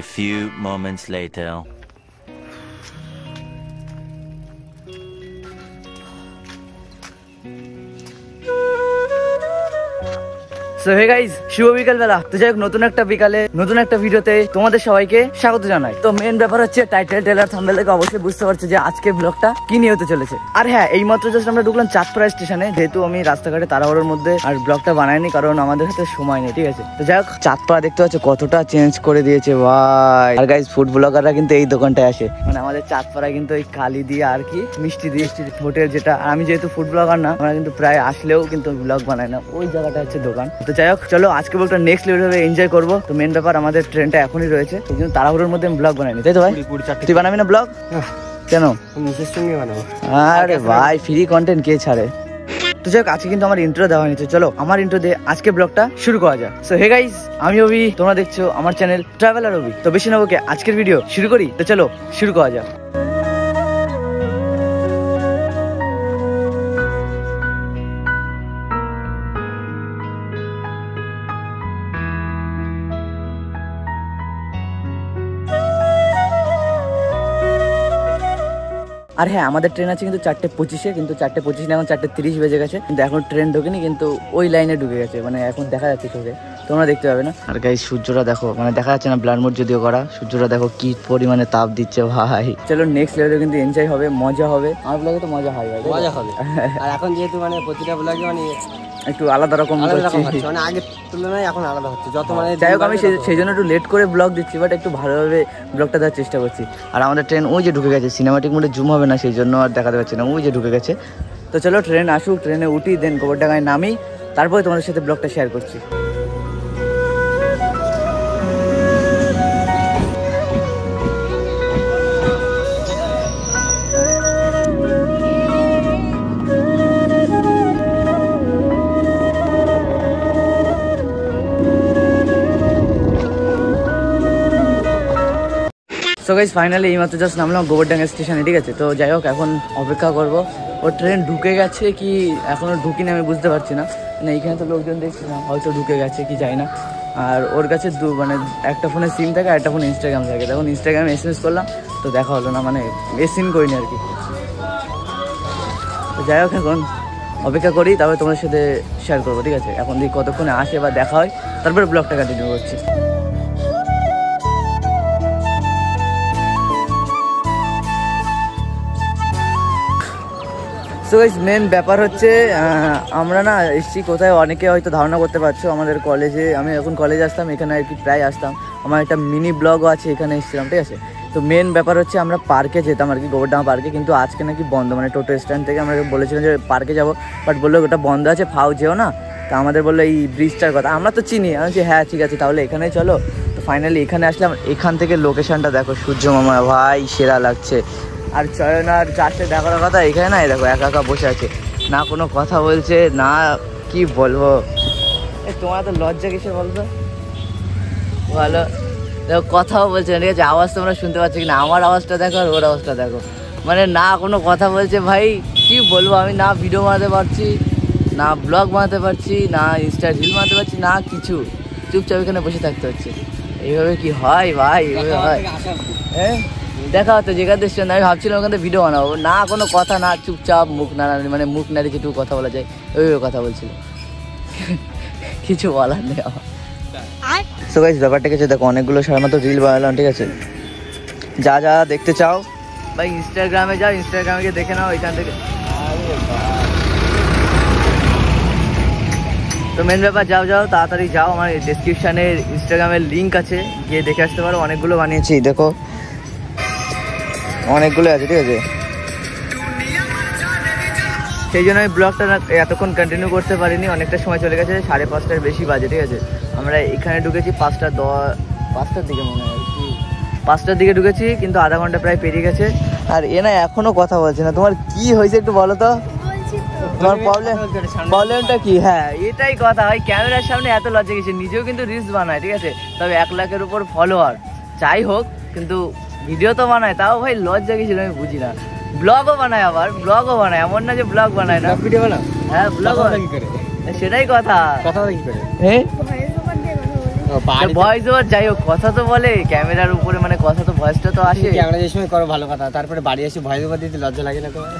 A few moments later. So hey guys, শুভ বিকাল বেলা। তো যাই হোক, নতুন একটা বিকালে নতুন একটা ভিডিওতে তোমাদের সবাইকে স্বাগত জানাই। তো মেন ব্যাপার হচ্ছে, টাইটেল ট্রেলার থাম্বনেল থেকে অবশ্যই বুঝতে পারছো যে আজকে ব্লগটা কি নিয়ে হতে চলেছে। আর হ্যাঁ, এই মাত্র জাস্ট আমরা ঢুকলাম চাঁদপাড়া স্টেশনে, যেহেতু আমি রাস্তাঘাটে তাড়াহুড়োর মধ্যে আর ব্লগটা বানাইনি, কারণ আমাদের হাতে সময় নেই, ঠিক আছে। তো যাই হোক, চাঁদপাড়া দেখতে পাচ্ছ কতটা চেঞ্জ করে দিয়েছে ভাই। আর গাইস, ফুড ব্লগাররা কিন্তু এই দোকানটায় আসে, মানে আমাদের চাঁদপাড়া কিন্তু ওই কালি দিয়ে আর কি মিষ্টি দিয়ে হোটেল যেটা। আর আমি যেহেতু ফুড ব্লগার না, আমরা কিন্তু প্রায় আসলেও কিন্তু ব্লগ বানাই না, ওই জায়গাটা হচ্ছে দোকান। তো যাই হোক, চলো আজকে ব্লগটা নেক্সট লেভেলে এনজয় করবো। তো মেন ব্যাপার, আমাদের ট্রেনটা এখনই রয়েছে, এই জন্য তাড়াহুড়োর মধ্যে আমি ব্লগ বানাইনি, তাই তো ভাই? তুই বানাবি না ব্লগ? কেন? আরে ভাই, ফ্রি কন্টেন্ট কে ছাড়ে? তো যাই হোক, আজকে কিন্তু আমার ইন্ট্রো দেওয়া হয়নি। চলো আমার ইন্ট্রো দিয়ে আজকে ব্লগটা শুরু করা যাক। সো হে গাইস, আমি অভি, তোমরা দেখছো আমার চ্যানেল ট্রাভেলার অভি। তো বেশি নেবো কে, আজকের ভিডিও শুরু করি। তো চলো শুরু করা যাক। আর হ্যাঁ, আমাদের ট্রেন আছে কিন্তু 4:25-এ, কিন্তু 4:25 না, এখন 4:30 বেজে গেছে, কিন্তু এখন ট্রেন ঢোকেনি, কিন্তু ওই লাইনে ঢুকে গেছে, মানে এখন দেখা যাচ্ছে চোখে, তোমরা দেখতে পাবে না। আর গাইস, সূর্যটা দেখো, মানে দেখা যাচ্ছে না, ব্লার মোড যদিও করা, সূর্যটা দেখো কি পরিমাণে তাপ দিচ্ছে ভাই। চলো নেক্সট লেভেলে কিন্তু এনজয় হবে, মজা হবে। আমার ব্লগে তো মজা হয়, মজা হবে। আর এখন যেহেতু মানে প্রতিটা ব্লগে মানে একটু আলাদা রকম হচ্ছে, মানে আগের তুলনায় এখন আলাদা হচ্ছে যত, মানে যাই হোক, আমি সেই জন্য একটু লেট করে ব্লগ দিচ্ছি, বাট একটু ভালোভাবে ব্লগটা দেওয়ার চেষ্টা করছি। আর আমাদের ট্রেন ওই যে ঢুকে গেছে, সিনেমাটিক মোডে জুম হবে না, সেই জন্য আর দেখাতে পারছি না, ওই যে ঢুকে গেছে। তো চলো ট্রেন আসুক, ট্রেনে উঠি, দেন গোবরডাঙ্গায় নামি, তারপরে তোমাদের সাথে ব্লগটা শেয়ার করছি। সো গাইস, ফাইনালি এইমাত্র জাস্ট নামলাম গোবরডাঙ্গা স্টেশনে, ঠিক আছে। তো যাই হোক, এখন অপেক্ষা করবো, ও ট্রেন ঢুকে গেছে কি এখনো ঢুকিনি আমি বুঝতে পারছি না। মানে এইখানে তো লোকজন দেখছি না, হয়তো ঢুকে গেছে কি যাই না। আর ওর কাছে মানে একটা ফোনে সিম থাকে আর একটা ফোনে ইনস্টাগ্রাম থাকে। তখন ইনস্টাগ্রামে SMS করলাম, তো দেখা হলো না, মানে সিন করিনি আর কি। তো যাই হোক, এখন অপেক্ষা করি, তারপরে তোমাদের সাথে শেয়ার করবো, ঠিক আছে। এখন দেখি কতক্ষণে আসে বা দেখা হয়, তারপরে ব্লগটা কন্টিনিউ করছি। সো গাইস, মেন ব্যাপার হচ্ছে, আমরা না এসছি কোথায়, অনেকে হয়তো ধারণা করতে পারছো, আমাদের কলেজে। আমি এখন কলেজে আসতাম, এখানে আর কি প্রায় আসতাম, আমার একটা মিনি ব্লগও আছে, এখানে এসেছিলাম, ঠিক আছে। তো মেন ব্যাপার হচ্ছে, আমরা পার্কে যেতাম আর কি, গোবরডাঙ্গা পার্কে, কিন্তু আজকে নাকি বন্ধ, মানে টোটো স্ট্যান্ড থেকে আমরা বলেছিলাম যে পার্কে যাবো, বাট বললো ওটা বন্ধ আছে, ফাও যেও না। তা আমাদের বললো এই ব্রিজটার কথা, আমরা তো চিনি, আমি বলছি হ্যাঁ ঠিক আছে, তাহলে এখানেই চলো। তো ফাইনালি এখানে আসলাম, এখান থেকে লোকেশনটা দেখো, সূর্য মামা ভাই সেরা লাগছে। আর চয়ন আর চারটে দেখার কথা, এখানে না দেখো একা একা বসে আছে, না কোনো কথা বলছে না, কি বলবো। তোমার তো লজ্জা কিসে বলতো, ভালো দেখো কথাও বলছে না, ঠিক আছে। আওয়াজ তোমরা শুনতে পাচ্ছ কিনা, আমার আওয়াজটা দেখো আর ওর আওয়াজটা দেখো, মানে না কোনো কথা বলছে ভাই, কি বলবো আমি, না ভিডিও বানাতে পারছি, না ব্লগ বানাতে পারছি, না ইনস্টা রিল বানাতে পারছি, না কিছু, চুপচাপ এখানে বসে থাকতে হচ্ছে। এইভাবে কি হয় ভাই, এইভাবে হয়? হ্যাঁ, দেখা হতো যেখান থেকে আমি ভাবছিলাম ওখান থেকে ভিডিও বানাবো, না কোনো কথা, না চুপচাপ মুখ নাড়ানি, মানে মুখ নাড়ি যেটুকু কথা বলা যায় ওইভাবে কথা বলছিল, কিছু বলার নেই আমার। সো গাইস, ব্যাপারটা কিছু দেখো, অনেকগুলো সারা মতো রিল বানালাম, ঠিক আছে। যা যা দেখতে চাও ভাই ইনস্টাগ্রামে যাও, ইনস্টাগ্রামে গিয়ে দেখে নাও এখান থেকে। তো মেন ব্যাপার, যাও যাও তাড়াতাড়ি যাও, আমার ডেসক্রিপশানে ইনস্টাগ্রামের লিঙ্ক আছে, গিয়ে দেখে আসতে পারো, অনেকগুলো বানিয়েছি দেখো, অনেকগুলো আছে, ঠিক আছে। সেই জন্য আমি ব্লগটা এতক্ষণ কন্টিনিউ করতে পারিনি, অনেকটা সময় চলে গেছে, 5:30-এর বেশি বাজে, ঠিক আছে। আমরা এখানে ঢুকেছি 5টার দিকে, মনে হয় 5টার দিকে ঢুকেছি, কিন্তু আধা ঘন্টা প্রায় পেরিয়ে গেছে। আর এ না এখনো কথা বলছে না, তোমার কি হয়েছে একটু বলো তো, তোমার প্রবলেমটা কি? হ্যাঁ এটাই কথা, ভাই ক্যামেরার সামনে এত লজ্জা গেছে, নিজেও কিন্তু রিলস বানায়, ঠিক আছে, তবে 1 লাখের উপর ফলোয়ার, যাই হোক, কিন্তু ভিডিও তো বানায়, তাও ভাই লজ্জা গেছিল, আমি বুঝি না। ব্লগও বানায়, আবার ব্লগও বানায়, এমন না যে ব্লগ বানায় না। ভিডিও বানাও? হ্যাঁ ব্লগ কি করে? সেটাই কথা। কথা কি করে? হ্যাঁ ভয়েস ওভার, যাই হোক কথা তো বলে ক্যামেরার উপরে, মানে কথা তো ভয়েসটা তো আসে। ক্যামেরা যে সময় করো ভালো কথা, তারপরে বাড়ি এসে ভয়েস ওভার দিতে লজ্জা লাগে না তোমার?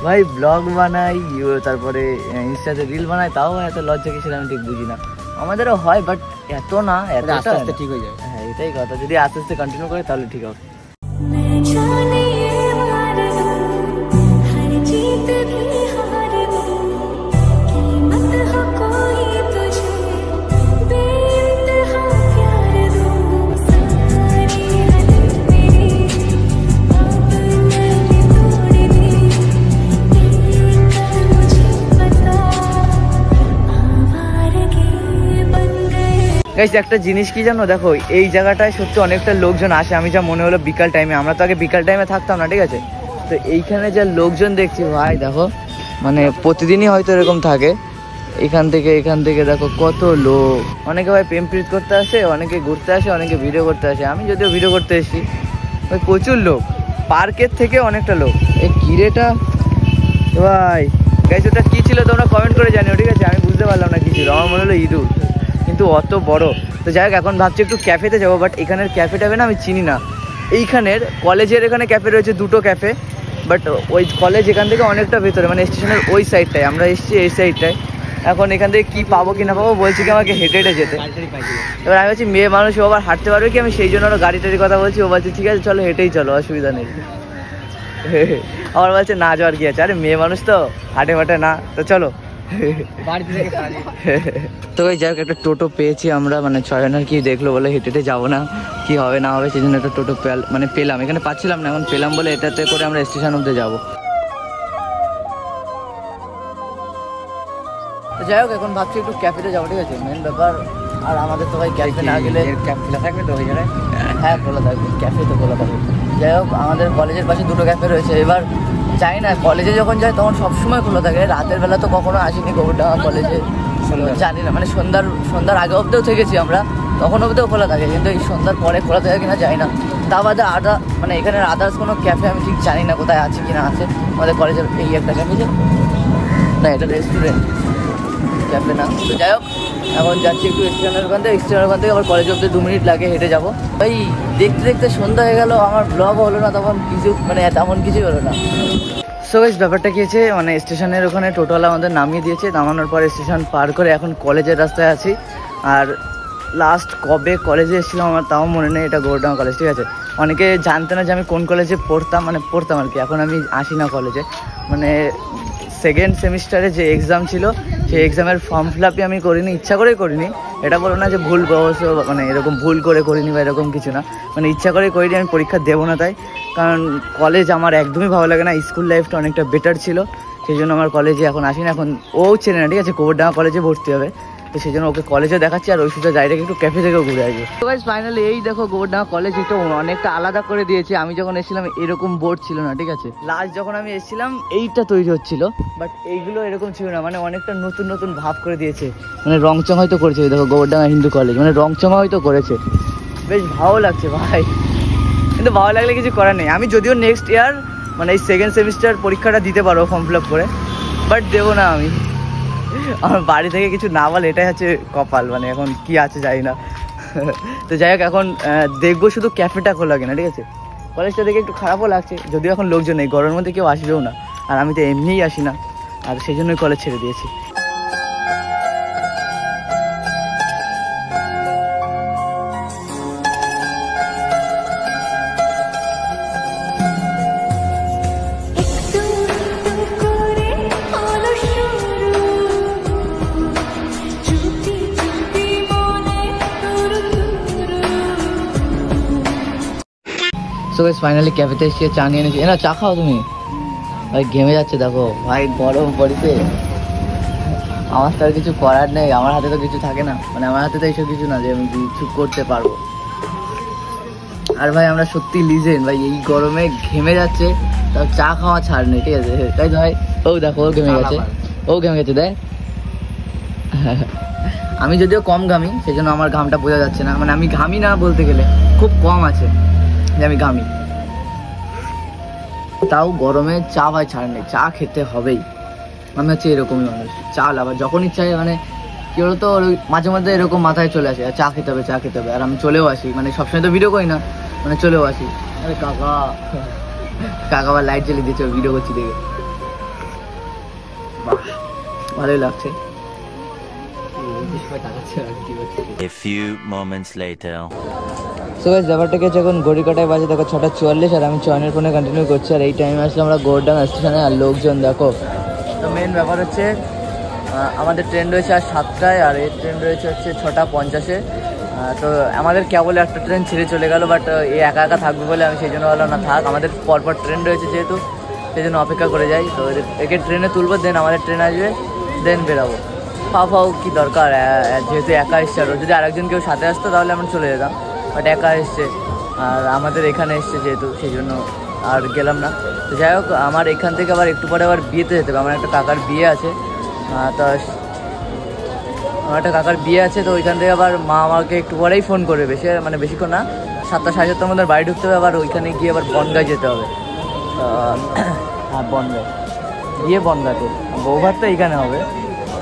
ভাই ব্লগ বানাই, তারপরে ইনস্টাতে রিল বানাই, তাও এত লজ্জা কিসের আমি ঠিক বুঝি না। আমাদেরও হয় বাট এত না, এত আস্তে আস্তে ঠিক হয়ে যাবে। হ্যাঁ এটাই কথা, যদি আস্তে আস্তে কন্টিনিউ করে তাহলে ঠিক হবে। গাইস একটা জিনিস কি জানো, দেখো এই জায়গাটায় সত্যি অনেকটা লোকজন আসে। আমি যা মনে হলো বিকাল টাইমে, আমরা তো আগে বিকাল টাইমে থাকতাম না, ঠিক আছে? তো এইখানে যা লোকজন দেখছি ভাই, দেখো মানে প্রতিদিনই হয়তো এরকম থাকে। এখান থেকে দেখো কত লোক, অনেকে ভাই প্রেম প্রীত করতে আসে, অনেকে ঘুরতে আসে, অনেকে ভিডিও করতে আসে। আমি যদিও ভিডিও করতে এসেছি, ওই প্রচুর লোক, পার্কের থেকে অনেকটা লোক। এই কিরেটা ভাই, গাইস ওটা কি ছিল তোমরা কমেন্ট করে জানিও, ঠিক আছে? আমি বুঝতে পারলাম না কি ছিল, আমার মনে হলো ইঁদুর, কিন্তু অত বড়। তো যাই হোক এখন ভাবছি একটু ক্যাফেতে যাবো, বাট এখানের ক্যাফে টাফে না আমি চিনি না। এইখানের কলেজের এখানে ক্যাফে রয়েছে, দুটো ক্যাফে, বাট ওই কলেজ এখান থেকে অনেকটা ভেতরে, মানে স্টেশনের ওই সাইডটায়, আমরা এসেছি এই সাইডটায়। এখন এখান থেকে কী পাবো কি না পাবো, বলছি কি আমাকে হেঁটে হেঁটে যেতে। এবার আমি বলছি মেয়ে মানুষ, ও আবার হাঁটতে পারবে কি, আমি সেই জন্য আরও গাড়ি টাড়ির কথা বলছি। ও বলছে ঠিক আছে চলো হেঁটেই চলো, অসুবিধা নেই। আমার বলছে না যাওয়ার কি আছে, আরে মেয়ে মানুষ তো হাঁটে ফাটে না, তো চলো। তো ওই যাই হোক একটা টোটো পেয়েছি আমরা, মানে 6 জনের কি দেখলো বলে হেঁটে হেঁটে যাবো না, কি হবে না হবে সেই জন্য একটা টোটো মানে পেলাম, এখানে পাচ্ছিলাম না, এখন পেলাম বলে এটাতে করে আমরা স্টেশন অব্দি যাবো। তো যাই হোক এখন ভাবছি একটু ক্যাফেতে যাবো, ঠিক আছে? মেন ব্যাপার। আর আমাদের তো ভাই ক্যাফে না গেলে, ক্যাফে খোলা থাকবে তো ওই জায়গায়? হ্যাঁ খোলা থাকবে, ক্যাফে তো খোলা থাকবে। যাই হোক আমাদের কলেজের পাশে দুটো ক্যাফে রয়েছে। এবার যাই না, কলেজে যখন যাই তখন সবসময় খোলা থাকে, রাতের বেলা তো কখনো আসিনি গোবরডাঙ্গা কলেজে, জানি না, মানে সন্ধ্যার আগে অবধিও থেকেছি আমরা, তখন অবধিও খোলা থাকে, কিন্তু এই সন্ধ্যার পরে খোলা থাকে কিনা জানি না। তা বাদে মানে এখানে আদার্স কোনো ক্যাফে আমি ঠিক জানি না কোথায় আছে কিনা আছে। আমাদের কলেজের এই একটা ক্যাফে না, এটা রেস্টুরেন্ট, ক্যাফে না। তো যাই হোক এখন যাচ্ছি একটু স্টেশনের ওখান থেকে আবার কলেজ অব্দি 2 মিনিট লাগে হেঁটে যাবো। ভাই দেখতে দেখতে সন্ধ্যা হয়ে গেল, আমার ব্লগও হলো না তখন, কিছু মানে তেমন কিছুই হলো না। সো গাইস ব্যাপারটা কি হয়েছে, মানে স্টেশনের ওখানে টোটোওয়ালা আমাদের নামিয়ে দিয়েছে, নামানোর পরে স্টেশন পার করে এখন কলেজের রাস্তায় আছি। আর লাস্ট কবে কলেজে এসেছিলাম আমার তাও মনে নেই, এটা গোবরডাঙ্গা কলেজ, ঠিক আছে? অনেকে জানতে না যে আমি কোন কলেজে পড়তাম আর কি। এখন আমি আসি না কলেজে, মানে সেকেন্ড সেমিস্টারে যে এক্সাম ছিল সেই এক্সামের ফর্ম ফিল আপই আমি করিনি, ইচ্ছা করেই করিনি। এটা বলো না যে ভুল অবশ্য, মানে এরকম ভুল করে করিনি বা এরকম কিছু না, মানে ইচ্ছা করেই করিনি, আমি পরীক্ষা দেবো না তাই। কারণ কলেজ আমার একদমই ভালো লাগে না, স্কুল লাইফটা অনেকটা বেটার ছিল, সেই জন্য আমার কলেজে এখন আসি না। এখন ও চেনে না, ঠিক আছে? গোবরডাঙ্গা কলেজে ভর্তি হবে, তো সেই জন্য ওকে কলেজে দেখাচ্ছি, আর ওই সুযোগ যাই রেখে একটু ক্যাফে থেকেও ঘুরে আসবো। তো গাইস ফাইনালি এই দেখো গোবরডাঙ্গা কলেজ একটু অনেকটা আলাদা করে দিয়েছে। আমি যখন এসেছিলাম এরকম বোর্ড ছিল না, ঠিক আছে? লাস্ট যখন আমি এসেছিলাম এইটা তৈরি হচ্ছিল, বাট এইগুলো এরকম ছিল না, মানে অনেকটা নতুন নতুন ভাব করে দিয়েছে, মানে রংচং হয়তো করেছে। দেখো গোবরডাঙ্গা হিন্দু কলেজ, মানে রংচং হয়তো করেছে, বেশ ভালো লাগছে ভাই। কিন্তু ভালো লাগলে কিছু করার নেই। আমি যদিও নেক্সট ইয়ার মানে এই সেকেন্ড সেমিস্টার পরীক্ষাটা দিতে পারবো ফর্ম ফিল আপ করে, বাট দেবো না আমি। আমার বাড়ি থেকে কিছু না বলে এটাই হচ্ছে কপাল, মানে এখন কি আছে জানি না। তো যাই হোক এখন দেখবো শুধু ক্যাফেটা খোলা কিনা, ঠিক আছে? কলেজটা দেখে একটু খারাপও লাগছে, যদিও এখন লোকজন নেই, গরমের মধ্যে কেউ আসবেও না, আর আমি তো এমনিই আসি না, আর সেই জন্যই কলেজ ছেড়ে দিয়েছি। সো গাইস ফাইনালি ক্যাফেতে এসে চা নিয়ে এনেছি। না চা খাও তুমি? ভাই ঘেমে যাচ্ছে দেখো ভাই, গরম পড়েছে। আমার তো আর কিছু করার নেই, আমার হাতে তো কিছু থাকে না, মানে আমার হাতে তো এইসব কিছু না যে আমি কিছু করতে পারবো। আর ভাই আমরা সত্যি লিজেন্ড ভাই, এই গরমে ঘেমে যাচ্ছে তাও চা খাওয়া ছাড় নেই, ঠিক আছে? তাই তো ভাই? ও দেখো ও ঘেমে গেছে দেখ। আমি যদিও কম ঘামি, সেই জন্য আমার ঘামটা বোঝা যাচ্ছে না, মানে আমি ঘামি না বলতে গেলে খুব কম আছে যে আমি ঘামি। তাও গরমে চা ভাই ছাড় নেই, চা খেতে হবেই। আমি হচ্ছে এরকমই মানুষ, চা আবার যখন ইচ্ছা হয় মানে কি বলতো মাঝে মাঝে এরকম মাথায় চলে আসে চা খেতে হবে চা খেতে হবে, আর আমি চলেও আসি, মানে সবসময় তো ভিডিও করি না, মানে চলেও আসি। আরে কাকা কাকা আবার লাইট জ্বালিয়ে দিয়েছে ভিডিও করছি দেখে, বাহ ভালোই লাগছে। A few moments later. So guys ব্যাপারটা কি হচ্ছে, এখন ঘড়ি কাটায় বাজে দেখো 6:44, আর আমি চয়নের ফোনে কন্টিনিউ করছি। আর এই টাইমে আসলে আমরা গোরডাঙ্গা স্টেশনে, আর লোকজন দেখো। তো মেন ব্যাপার হচ্ছে আমাদের ট্রেন রয়েছে আর 7টায়, আর এই ট্রেন রয়েছে হচ্ছে 6:50-এ। তো আমাদের কেবল একটা ট্রেন ছেড়ে চলে গেল, বাট এই একা একা থাকবে বলে আমি সেই জন্য বললাম না থাক, আমাদের পরপর ট্রেন রয়েছে যেহেতু সেই জন্য অপেক্ষা করে যাই। তো একে ট্রেনে তুলবো, দেন আমাদের ট্রেন আসবে, দেন বেরাবো। ফাও কি দরকার, যেহেতু একা এসছে, আর যদি আরেকজন কেউ সাথে আসতো তাহলে আমরা চলে যেতাম, বাট একা এসছে আর আমাদের এখানে এসছে যেহেতু সেই জন্য আর গেলাম না। তো যাই হোক, আমার এখান থেকে আবার একটু পরে আবার বিয়েতে যেতে হবে, আমার একটা কাকার বিয়ে আছে। তো আমার একটা কাকার বিয়ে আছে, তো ওইখান থেকে আবার মা আমাকে একটু পরেই ফোন করবে, বেশিক্ষণ না, 7টা সাড়ে 7টার মধ্যে বাড়ি ঢুকতে হবে, আবার ওইখানে গিয়ে আবার বনগাঁ যেতে হবে। হ্যাঁ বনগাঁ গিয়ে বনগাঁতে বৌভাতটা এইখানে হবে।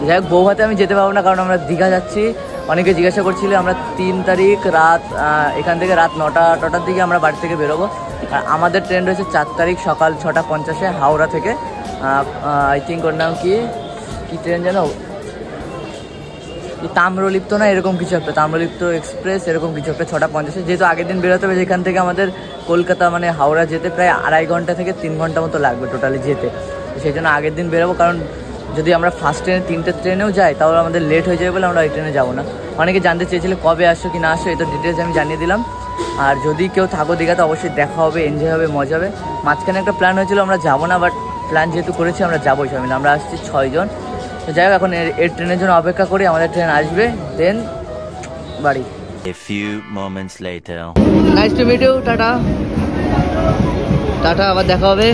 যাই হোক, বৌভাতে আমি যেতে পারবো না, কারণ আমরা দীঘা যাচ্ছি। অনেকে জিজ্ঞাসা করছিল, আমরা 3 তারিখ রাত এখান থেকে রাত 9টার দিকে আমরা বাড়ি থেকে বেরোবো। আর আমাদের ট্রেন রয়েছে 4 তারিখ সকাল 6:50-এ হাওড়া থেকে। আই থিঙ্ক ওর নাম কি ট্রেন জানো, তাম্রলিপ্ত না এরকম কিছু একটা, তাম্রলিপ্ত এক্সপ্রেস এরকম কিছু একটা, 6:50-এ। যেহেতু আগের দিন বেরোতে হবে, যেখান থেকে আমাদের কলকাতা মানে হাওড়া যেতে প্রায় 2.5 ঘন্টা থেকে 3 ঘন্টা মতো লাগবে টোটালি যেতে। সেই জন্য আগের দিন বেরোবো, কারণ যদি আমরা ফার্স্ট ট্রেনে 3টে ট্রেনেও যাই তাহলে আমাদের লেট হয়ে যাবে বলে আমরা ওই ট্রেনে যাবো না। অনেকে জানতে চেয়েছিল কবে আসছো কি না আসছো, এটা ডিটেলস আমি জানিয়ে দিলাম। আর যদি কেউ থাকো দীঘাতে অবশ্যই দেখা হবে, এনজয় হবে, মজা হবে। মাঝখানে একটা প্ল্যান হয়েছিল আমরা যাবো না, বাট প্ল্যান যেহেতু করেছি আমরা যাবোই সবাই মিলে, আমরা আসছি 6 জন। তো যাই হোক, এখন এর ট্রেনের জন্য অপেক্ষা করি, আমাদের ট্রেন আসবে, দেন বাড়ি। A few moments later. Nice to meet you, tata tata, আবার দেখা হবে।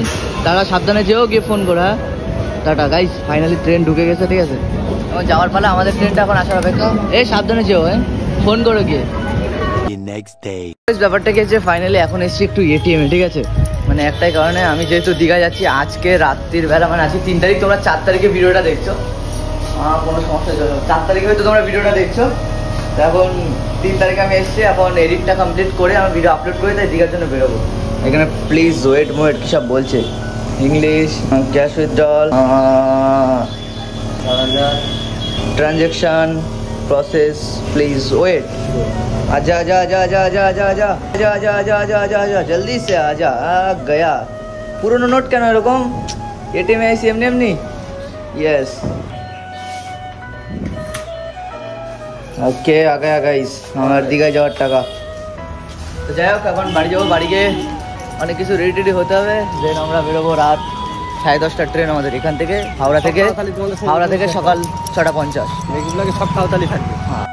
টাটা, সাবধানে যেও, গিয়ে ফোন করো। হ্যাঁ টাটা গাইস, ফাইনালি ট্রেন ঢুকে গেছে, ঠিক আছে। এখন যাওয়ার পালা, আমাদের ট্রেনটা এখন আসার অপেক্ষা। সাবধানে যেও, ফোন করো গিয়ে। The next day. ব্যাপারটা কি হচ্ছে, ফাইনালি এখন এসছি একটু এটিএমে, ঠিক আছে। মানে একটাই কারণে, আমি যেহেতু দীঘা যাচ্ছি আজকে রাত্রির বেলা, মানে আজকে 3 তারিখ, তোমরা 4 তারিখে ভিডিওটা দেখছো, কোনো সমস্যা চলো, 4 তারিখে হয়তো তোমরা ভিডিওটা দেখছো। এখন 3 তারিখে আমি এসছি, এখন এডিটটা কমপ্লিট করে আমি ভিডিও আপলোড করে তাই দীঘার জন্য বেরোবো। এখানে প্লিজ ওয়েট কি সব বলছে English, cash withdrawal, transaction process, please wait, आजा आजा आजा आजा आजा आजा आजा आजा आजा आजा आजा आजा आजा जल्दी से आजा। गया पुरानो নোট কেন এরকম, এটিএমে আইসি এমনি এমনি। यस ওকে, आ गया गाइस আমার দীঘায় যাওয়ার টাকা। তো যাই হোক, এখন বাড়ি যাবো, বাড়ি গিয়ে অনেক কিছু রেডি হতে হবে, দেন আমরা বেরোবো রাত 10:30টার ট্রেন আমাদের এখান থেকে, হাওড়া থেকে সকাল 6:50। সব তাড়াতাড়ি থাকবে। হ্যাঁ।